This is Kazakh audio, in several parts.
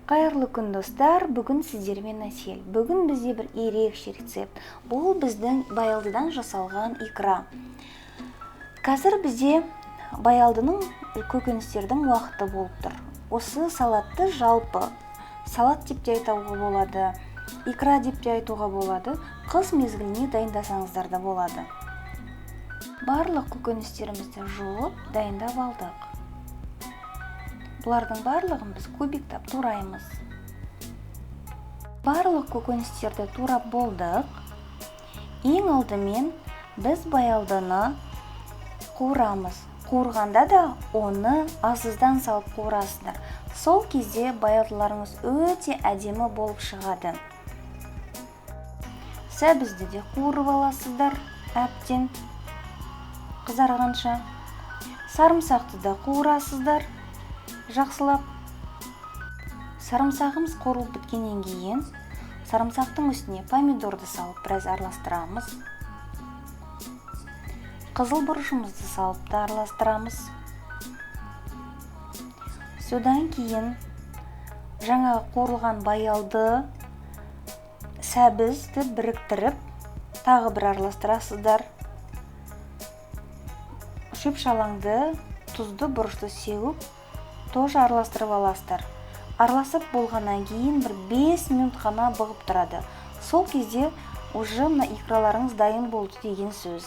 Қайырлы күн достар, бүгін сіздермен Әсел. Бүгін бізде бір ерекше рецепт. Бұл біздің баялдыдан жасалған икра. Қазір бізде баялдының көкөністердің уақыты болып тұр. Осы салатты жалпы салат деп те айтуға болады, икра деп те айтуға болады. Қыс мезгіліне дайындасаңыздар да болады. Барлық көкөністерімізді жуып дайындап алдық. Бұлардың барлығын біз кубиктап тураймыз. Барлық көкөністерді турап болдық. Ең алдымен біз баялдыны қуырамыз. Қуырғанда да оны азыздан салып қуырасыздар. Сол кезде баялдыларыңыз өте әдемі болып шығады. Сәбізді де қуырып аласыздар әбден қызарғанша. Сарымсақты да қуырасыздар жақсылап. Сарымсағымыз қуырылып біткеннен кейін сарымсақтың үстіне помидорды салып біраз араластырамыз. Қызыл бұрышымызды салып та араластырамыз. Содан кейін жаңа қуырылған баялды, сәбізді біріктіріп тағы бір араластырасыздар. Шөп-шалаңды, тұзды, бұрышты сеуіп тоже араластырып аласыздар. Араласып болғаннан кейін бір 5 минут қана бұғып тұрады. Сол кезде уже мына икраларыңыз дайын болды деген сөз.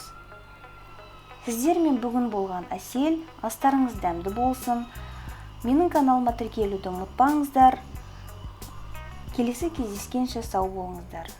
Сіздермен бүгін болған Әсел, астарыңыз дәмді болсын. Менің каналыма тіркелуді ұмытпаңыздар. Келесі кездескенше сау болыңыздар.